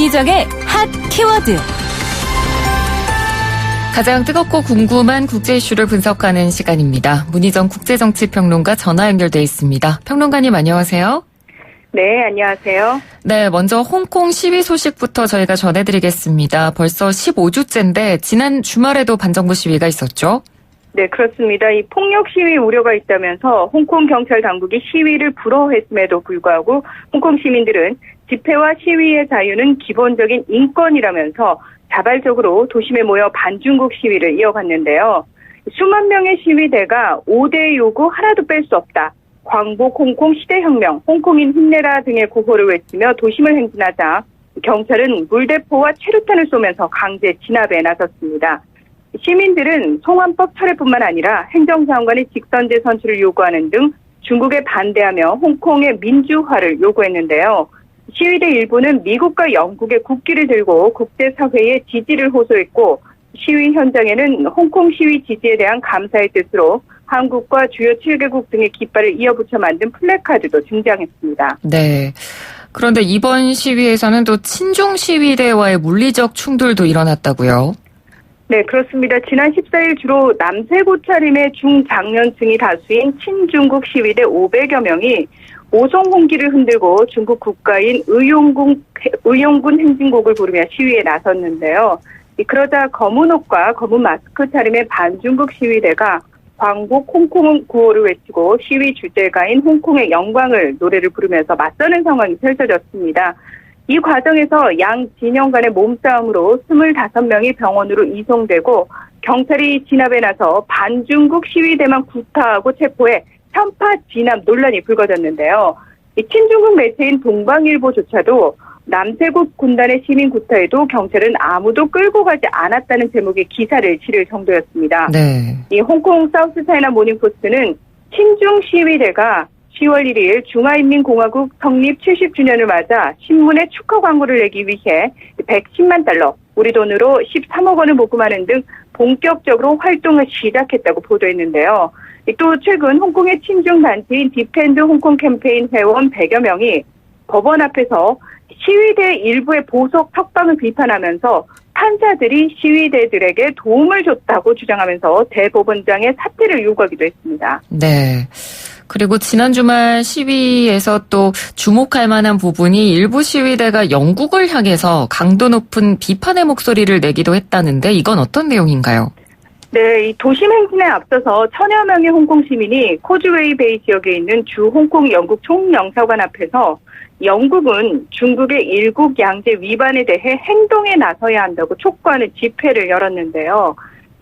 문희정의 핫 키워드. 가장 뜨겁고 궁금한 국제 이슈를 분석하는 시간입니다. 문희정 국제정치평론가 전화 연결돼 있습니다. 평론가님 안녕하세요. 네, 안녕하세요. 네, 먼저 홍콩 시위 소식부터 저희가 전해드리겠습니다. 벌써 15주째인데 지난 주말에도 반정부 시위가 있었죠? 네, 그렇습니다. 이 폭력 시위 우려가 있다면서 홍콩 경찰 당국이 시위를 불허했음에도 불구하고 홍콩 시민들은 집회와 시위의 자유는 기본적인 인권이라면서 자발적으로 도심에 모여 반중국 시위를 이어갔는데요. 수만 명의 시위대가 5대 요구 하나도 뺄 수 없다. 광복 홍콩 시대혁명, 홍콩인 힘내라 등의 구호를 외치며 도심을 행진하자 경찰은 물대포와 체류탄을 쏘면서 강제 진압에 나섰습니다. 시민들은 송환법 철회뿐만 아니라 행정장관의 직선제 선출을 요구하는 등 중국에 반대하며 홍콩의 민주화를 요구했는데요. 시위대 일부는 미국과 영국의 국기를 들고 국제사회의 지지를 호소했고 시위 현장에는 홍콩 시위 지지에 대한 감사의 뜻으로 한국과 주요 7개국 등의 깃발을 이어붙여 만든 플래카드도 등장했습니다. 네. 그런데 이번 시위에서는 또 친중 시위대와의 물리적 충돌도 일어났다고요? 네, 그렇습니다. 지난 14일 주로 남세고 차림의 중장년층이 다수인 친중국 시위대 500여 명이 오송홍기를 흔들고 중국 국가인 의용군 행진곡을 부르며 시위에 나섰는데요. 그러자 검은 옷과 검은 마스크 차림의 반중국 시위대가 광복 홍콩 구호를 외치고 시위 주제가인 홍콩의 영광을 노래를 부르면서 맞서는 상황이 펼쳐졌습니다. 이 과정에서 양 진영 간의 몸싸움으로 25명이 병원으로 이송되고 경찰이 진압에 나서 반중국 시위대만 구타하고 체포해 편파 진압 논란이 불거졌는데요. 친중국 매체인 동방일보조차도 남세국 군단의 시민 구타에도 경찰은 아무도 끌고 가지 않았다는 제목의 기사를 실을 정도였습니다. 네. 이 홍콩 사우스차이나 모닝포스트는 친중 시위대가 10월 1일 중화인민공화국 성립 70주년을 맞아 신문에 축하 광고를 내기 위해 110만 달러, 우리 돈으로 13억 원을 모금하는 등 본격적으로 활동을 시작했다고 보도했는데요. 또 최근 홍콩의 친중 단체인 디펜드 홍콩 캠페인 회원 100여 명이 법원 앞에서 시위대 일부의 보석 석방을 비판하면서 판사들이 시위대들에게 도움을 줬다고 주장하면서 대법원장의 사퇴를 요구하기도 했습니다. 네. 그리고 지난 주말 시위에서 또 주목할 만한 부분이 일부 시위대가 영국을 향해서 강도 높은 비판의 목소리를 내기도 했다는데 이건 어떤 내용인가요? 네, 이 도심 행진에 앞서서 1000여 명의 홍콩 시민이 코즈웨이 베이 지역에 있는 주 홍콩 영국 총영사관 앞에서 영국은 중국의 일국 양제 위반에 대해 행동에 나서야 한다고 촉구하는 집회를 열었는데요.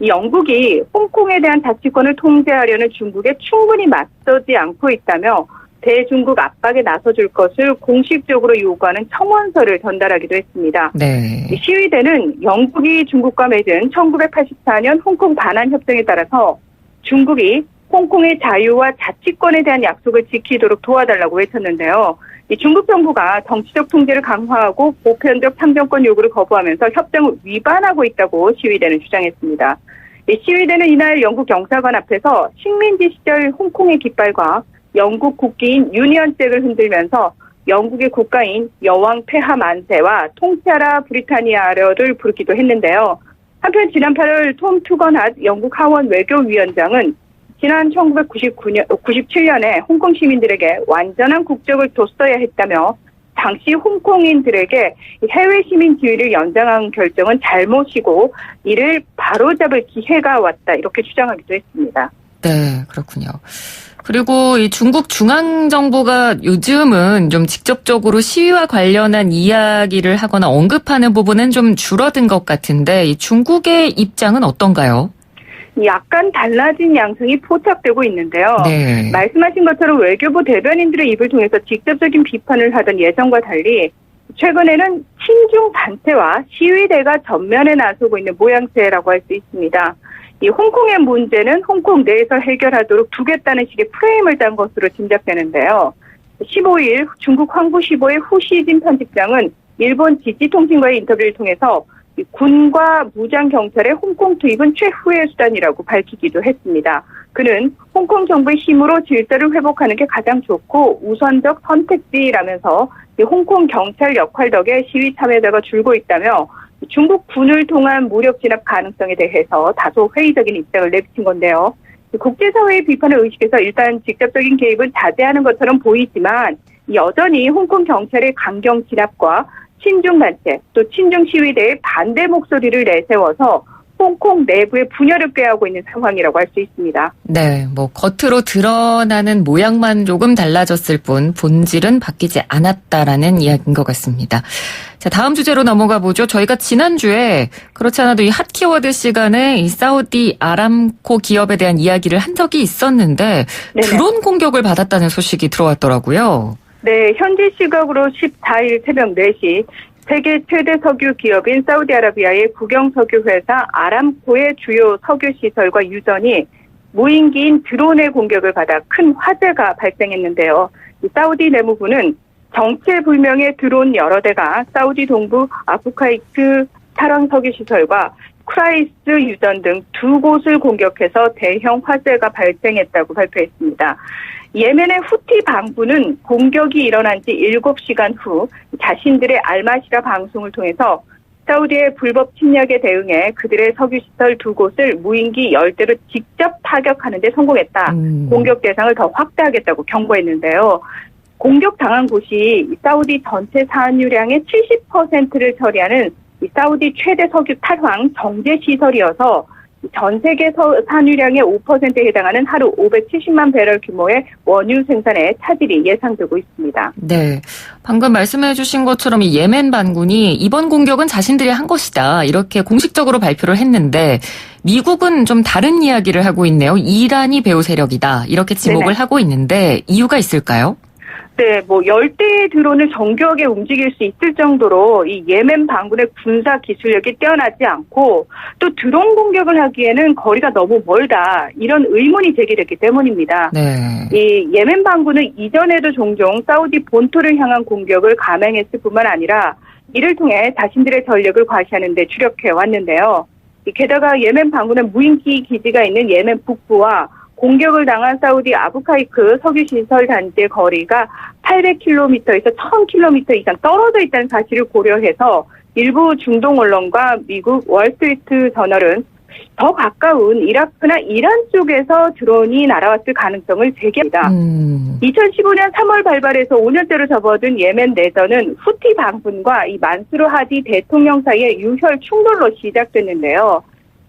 이 영국이 홍콩에 대한 자치권을 통제하려는 중국에 충분히 맞서지 않고 있다며 대중국 압박에 나서줄 것을 공식적으로 요구하는 청원서를 전달하기도 했습니다. 네. 이 시위대는 영국이 중국과 맺은 1984년 홍콩 반환 협정에 따라서 중국이 홍콩의 자유와 자치권에 대한 약속을 지키도록 도와달라고 외쳤는데요. 이 중국 정부가 정치적 통제를 강화하고 보편적 참정권 요구를 거부하면서 협정을 위반하고 있다고 시위대는 주장했습니다. 이 시위대는 이날 영국 영사관 앞에서 식민지 시절 홍콩의 깃발과 영국 국기인 유니언잭을 흔들면서 영국의 국가인 여왕 폐하 만세와 통치하라 브리타니아를 부르기도 했는데요. 한편 지난 8월 톰 투건핫 영국 하원 외교위원장은 지난 1997년에 홍콩 시민들에게 완전한 국적을 줬어야 했다며 당시 홍콩인들에게 해외 시민 지위를 연장한 결정은 잘못이고 이를 바로잡을 기회가 왔다 이렇게 주장하기도 했습니다. 네, 그렇군요. 그리고 이 중국 중앙정부가 요즘은 좀 직접적으로 시위와 관련한 이야기를 하거나 언급하는 부분은 좀 줄어든 것 같은데 이 중국의 입장은 어떤가요? 약간 달라진 양상이 포착되고 있는데요. 네. 말씀하신 것처럼 외교부 대변인들의 입을 통해서 직접적인 비판을 하던 예전과 달리 최근에는 친중 단체와 시위대가 전면에 나서고 있는 모양새라고 할 수 있습니다. 이 홍콩의 문제는 홍콩 내에서 해결하도록 두겠다는 식의 프레임을 짠 것으로 짐작되는데요. 15일 중국 황구시보의 후시진 편집장은 일본 지지통신과의 인터뷰를 통해서 군과 무장경찰의 홍콩 투입은 최후의 수단이라고 밝히기도 했습니다. 그는 홍콩 정부의 힘으로 질서를 회복하는 게 가장 좋고 우선적 선택지라면서 이 홍콩 경찰 역할 덕에 시위 참여자가 줄고 있다며 중국 군을 통한 무력 진압 가능성에 대해서 다소 회의적인 입장을 내비친 건데요. 국제사회의 비판을 의식해서 일단 직접적인 개입은 자제하는 것처럼 보이지만 여전히 홍콩 경찰의 강경 진압과 친중 단체 또 친중 시위대의 반대 목소리를 내세워서 홍콩 내부의 분열을 꾀하고 있는 상황이라고 할 수 있습니다. 네, 겉으로 드러나는 모양만 조금 달라졌을 뿐 본질은 바뀌지 않았다라는 이야기인 것 같습니다. 자, 다음 주제로 넘어가 보죠. 저희가 지난주에 그렇지 않아도 이 핫 키워드 시간에 이 사우디 아람코 기업에 대한 이야기를 한 적이 있었는데 네네. 드론 공격을 받았다는 소식이 들어왔더라고요. 네, 현지 시각으로 14일 새벽 4시 세계 최대 석유 기업인 사우디아라비아의 국영 석유 회사 아람코의 주요 석유 시설과 유전이 무인기인 드론의 공격을 받아 큰 화재가 발생했는데요. 사우디 내무부는 정체불명의 드론 여러 대가 사우디 동부 아부카이크 차량 석유 시설과 크라이스 유전 등 두 곳을 공격해서 대형 화재가 발생했다고 발표했습니다. 예멘의 후티 방부는 공격이 일어난 지 7시간 후 자신들의 알마시라 방송을 통해서 사우디의 불법 침략에 대응해 그들의 석유시설 두 곳을 무인기 10대로 직접 타격하는 데 성공했다. 공격 대상을 더 확대하겠다고 경고했는데요. 공격당한 곳이 사우디 전체 산유량의 70%를 처리하는 사우디 최대 석유 탈황 정제 시설이어서 전 세계 산유량의 5%에 해당하는 하루 570만 배럴 규모의 원유 생산에 차질이 예상되고 있습니다. 네, 방금 말씀해 주신 것처럼 이 예멘 반군이 이번 공격은 자신들이 한 것이다 이렇게 공식적으로 발표를 했는데 미국은 좀 다른 이야기를 하고 있네요. 이란이 배후 세력이다 이렇게 지목을 네네. 하고 있는데 이유가 있을까요? 네, 10대의 드론을 정교하게 움직일 수 있을 정도로 이 예멘 반군의 군사 기술력이 뛰어나지 않고 또 드론 공격을 하기에는 거리가 너무 멀다. 이런 의문이 제기됐기 때문입니다. 네. 이 예멘 반군은 이전에도 종종 사우디 본토를 향한 공격을 감행했을 뿐만 아니라 이를 통해 자신들의 전력을 과시하는 데 주력해 왔는데요. 게다가 예멘 반군은 무인기 기지가 있는 예멘 북부와 공격을 당한 사우디 아부카이크 석유시설 단지의 거리가 800km에서 1000km 이상 떨어져 있다는 사실을 고려해서 일부 중동 언론과 미국 월스트리트 저널은 더 가까운 이라크나 이란 쪽에서 드론이 날아왔을 가능성을 제기합니다. 2015년 3월 발발해서 5년째로 접어든 예멘 내전은 후티 반군과 이 만수르 하디 대통령 사이의 유혈 충돌로 시작됐는데요.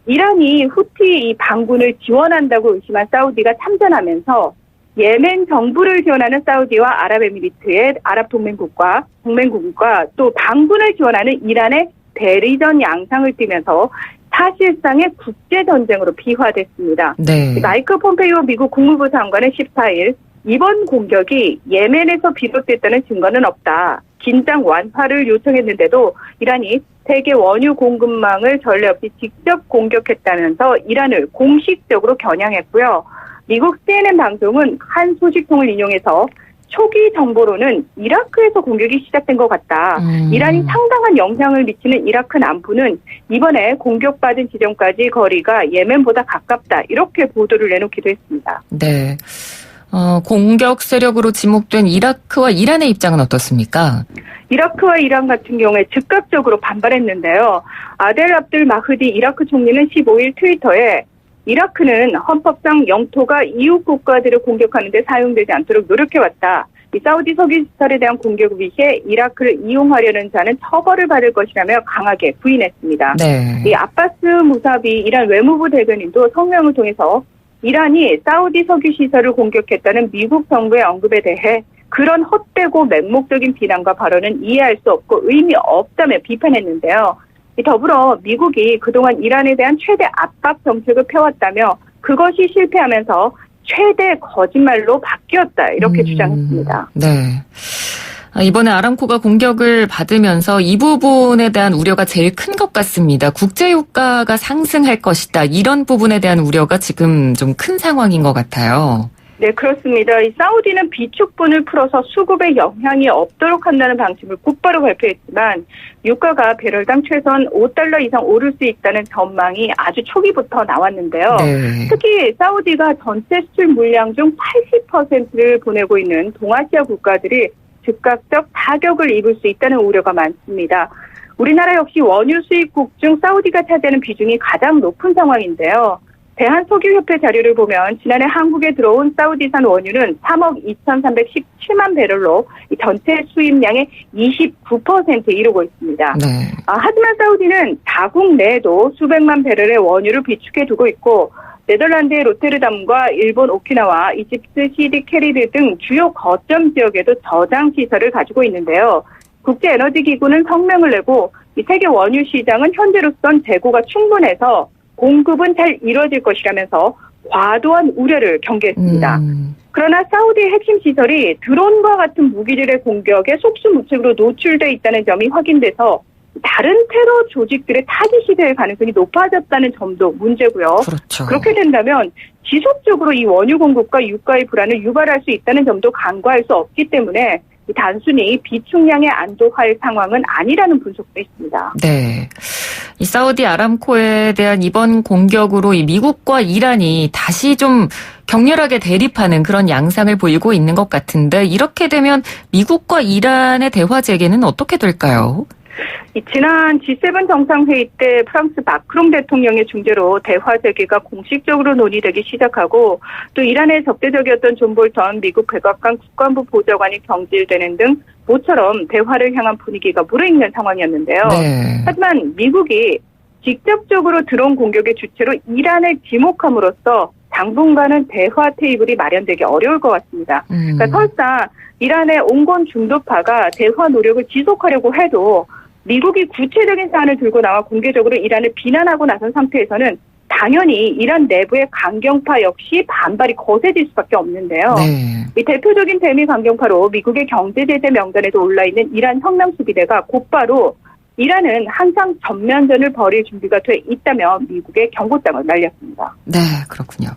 이란이 후티 이 반군을 지원한다고 의심한 사우디가 참전하면서 예멘 정부를 지원하는 사우디와 아랍에미리트의 아랍 동맹국과 또 반군을 지원하는 이란의 대리전 양상을 띠면서 사실상의 국제전쟁으로 비화됐습니다. 네. 마이크 폼페이오 미국 국무부 장관은 14일 이번 공격이 예멘에서 비롯됐다는 증거는 없다. 긴장 완화를 요청했는데도 이란이 세계 원유 공급망을 전례 없이 직접 공격했다면서 이란을 공식적으로 겨냥했고요. 미국 CNN 방송은 한 소식통을 인용해서 초기 정보로는 이라크에서 공격이 시작된 것 같다. 이란이 상당한 영향을 미치는 이라크 남부는 이번에 공격받은 지점까지 거리가 예멘보다 가깝다. 이렇게 보도를 내놓기도 했습니다. 네. 공격 세력으로 지목된 이라크와 이란의 입장은 어떻습니까? 이라크와 이란 같은 경우에 즉각적으로 반발했는데요. 아델 압들 마흐디 이라크 총리는 15일 트위터에 이라크는 헌법상 영토가 이웃 국가들을 공격하는 데 사용되지 않도록 노력해왔다. 이 사우디 석유시설에 대한 공격을 위해 이라크를 이용하려는 자는 처벌을 받을 것이라며 강하게 부인했습니다. 네. 이 아바스 무사비 이란 외무부 대변인도 성명을 통해서 이란이 사우디 석유시설을 공격했다는 미국 정부의 언급에 대해 그런 헛되고 맹목적인 비난과 발언은 이해할 수 없고 의미 없다며 비판했는데요. 더불어 미국이 그동안 이란에 대한 최대 압박 정책을 펴왔다며 그것이 실패하면서 최대 거짓말로 바뀌었다 이렇게 주장했습니다. 네. 이번에 아람코가 공격을 받으면서 이 부분에 대한 우려가 제일 큰 것 같습니다. 국제유가가 상승할 것이다. 이런 부분에 대한 우려가 지금 좀 큰 상황인 것 같아요. 네, 그렇습니다. 이 사우디는 비축분을 풀어서 수급에 영향이 없도록 한다는 방침을 곧바로 발표했지만 유가가 배럴당 최소한 $5 이상 오를 수 있다는 전망이 아주 초기부터 나왔는데요. 네. 특히 사우디가 전체 수출 물량 중 80%를 보내고 있는 동아시아 국가들이 즉각적 타격을 입을 수 있다는 우려가 많습니다. 우리나라 역시 원유 수입국 중 사우디가 차지하는 비중이 가장 높은 상황인데요. 대한석유협회 자료를 보면 지난해 한국에 들어온 사우디산 원유는 3억 2,317만 배럴로 전체 수입량의 29% 이루고 있습니다. 네. 하지만 사우디는 자국 내에도 수백만 배럴의 원유를 비축해 두고 있고 네덜란드의 로테르담과 일본 오키나와 이집트 시디 캐리드 등 주요 거점 지역에도 저장 시설을 가지고 있는데요. 국제에너지기구는 성명을 내고 이 세계 원유 시장은 현재로선 재고가 충분해서 공급은 잘 이뤄질 것이라면서 과도한 우려를 경계했습니다. 그러나 사우디의 핵심 시설이 드론과 같은 무기들의 공격에 속수무책으로 노출돼 있다는 점이 확인돼서 다른 테러 조직들의 타깃이 될 가능성이 높아졌다는 점도 문제고요. 그렇죠. 그렇게 된다면 지속적으로 이 원유 공급과 유가의 불안을 유발할 수 있다는 점도 간과할 수 없기 때문에 단순히 비축량에 안도할 상황은 아니라는 분석도 있습니다. 네. 이 사우디 아람코에 대한 이번 공격으로 이 미국과 이란이 다시 좀 격렬하게 대립하는 그런 양상을 보이고 있는 것 같은데 이렇게 되면 미국과 이란의 대화 재개는 어떻게 될까요? 지난 G7 정상회의 때 프랑스 마크롱 대통령의 중재로 대화 재개가 공식적으로 논의되기 시작하고 또 이란에 적대적이었던 존 볼턴 미국 백악관 국방부 보좌관이 경질되는 등 모처럼 대화를 향한 분위기가 무르익는 상황이었는데요. 네. 하지만 미국이 직접적으로 드론 공격의 주체로 이란을 지목함으로써 당분간은 대화 테이블이 마련되기 어려울 것 같습니다. 그러니까 설사 이란의 온건 중도파가 대화 노력을 지속하려고 해도 미국이 구체적인 사안을 들고 나와 공개적으로 이란을 비난하고 나선 상태에서는 당연히 이란 내부의 강경파 역시 반발이 거세질 수밖에 없는데요. 네. 이 대표적인 대미 강경파로 미국의 경제제재 명단에도 올라있는 이란 혁명수비대가 곧바로 이란은 항상 전면전을 벌일 준비가 돼 있다며 미국의 경고장을 날렸습니다. 네, 그렇군요.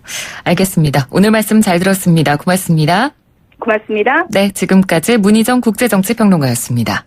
알겠습니다. 오늘 말씀 잘 들었습니다. 고맙습니다. 고맙습니다. 네, 지금까지 문희정 국제정치평론가였습니다.